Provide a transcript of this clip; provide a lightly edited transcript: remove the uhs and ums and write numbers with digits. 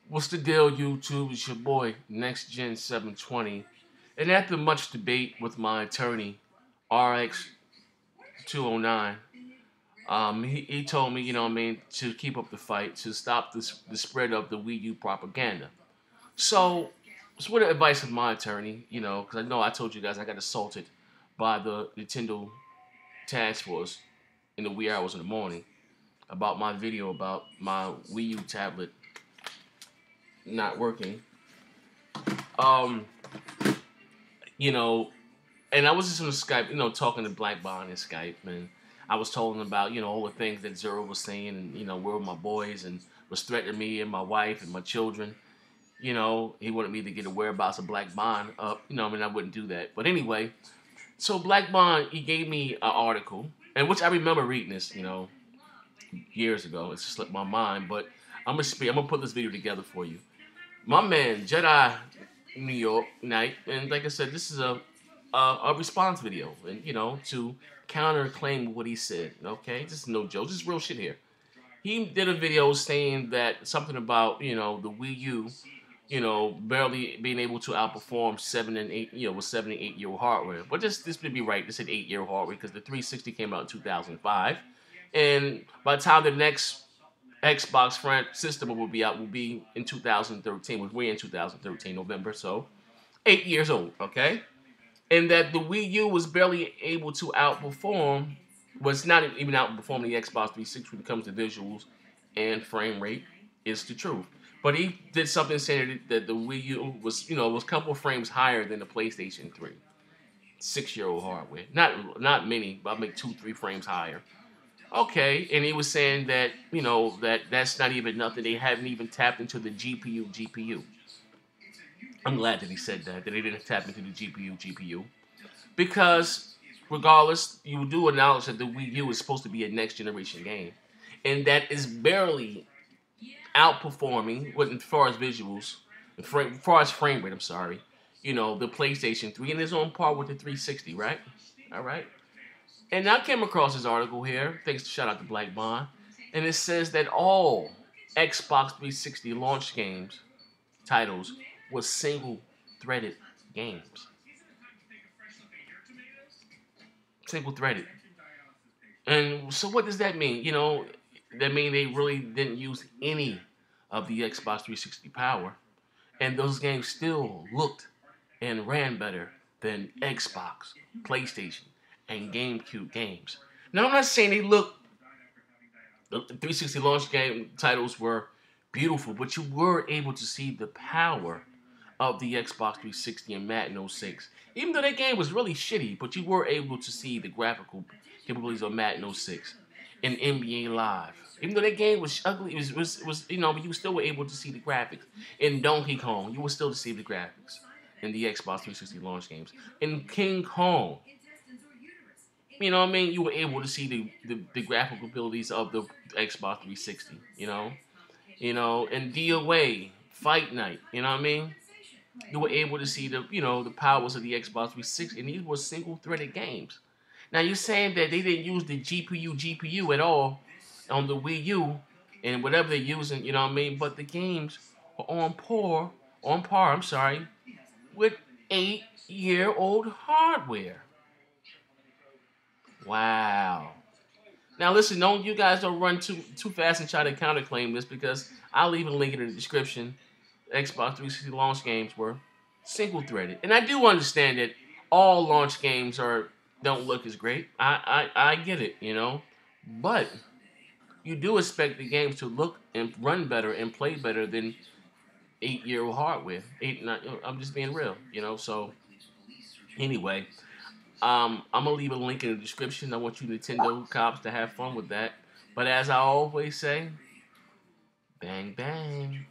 What's the deal, YouTube? It's your boy, Next Gen 720. And after much debate with my attorney, RX 209, he told me, to keep up the fight, to stop the spread of the Wii U propaganda. So, it's with the advice of my attorney, because I know I told you guys I got assaulted by the Nintendo task force in the wee hours in the morning about my video about my Wii U tablet not working. Um, you know, and I was just on Skype, talking to Black Bond in Skype, and I was telling him about, all the things that Zero was saying, and where were my boys, and was threatening me and my wife and my children. He wanted me to get the whereabouts of Black Bond up. I wouldn't do that. But anyway, so Black Bond, he gave me an article, and which I remember reading this, years ago. It just slipped my mind, but I'm gonna put this video together for you. My man, Jedi New York Night, and like I said, this is a response video, and to counter claim what he said. Okay, this is no joke. This is real shit here. He did a video saying that something about the Wii U, barely being able to outperform 7 and 8, with 7 and 8 year old hardware. But this would be right. This said 8-year hardware because the 360 came out in 2005, and by the time the next Xbox front system will be out will be in 2013. We're in 2013 November, so 8 years old. Okay, and that the Wii U was barely able to outperform, was not even outperforming the Xbox 360 when it comes to visuals and frame rate. Is the truth. But he did something saying that the Wii U was, was a couple of frames higher than the PlayStation 3. 6-year-old hardware. Not many, but I'll make 2-3 frames higher. Okay, and he was saying that, that's not even nothing. They haven't even tapped into the GPU. I'm glad that he said that they didn't tap into the GPU. Because, regardless, you do acknowledge that the Wii U is supposed to be a next generation game. And that is barely outperforming, as far as visuals, as far as frame rate, I'm sorry, the PlayStation 3, and is on par with the 360, right? All right. And I came across this article here, thanks to shout out to Black Bond, and it says that all Xbox 360 launch games titles were single-threaded games. Single-threaded. And so what does that mean? That means they really didn't use any of the Xbox 360 power, and those games still looked and ran better than Xbox, PlayStation, and GameCube games. Now, I'm not saying the 360 launch game titles were beautiful, but you were able to see the power of the Xbox 360 and Madden 06. Even though that game was really shitty, but you were able to see the graphical capabilities of Madden 06 and NBA Live. Even though that game was ugly, it was but you still were able to see the graphics. In Donkey Kong, you were still to see the graphics in the Xbox 360 launch games. In King Kong, you were able to see the graphical abilities of the Xbox 360, and DOA, Fight Night, you were able to see the powers of the Xbox 360, and these were single-threaded games. Now, you're saying that they didn't use the GPU at all on the Wii U, and whatever they're using, but the games were on par, with 8-year-old hardware. Wow. Now listen, you guys don't run too fast and try to counterclaim this, because I'll leave a link in the description. Xbox 360 launch games were single-threaded, and I do understand that all launch games don't look as great. I get it, but you do expect the games to look and run better and play better than 8-year-old hardware. I'm just being real, So anyway. I'm going to leave a link in the description. I want you Nintendo cops to have fun with that. But as I always say, bang, bang.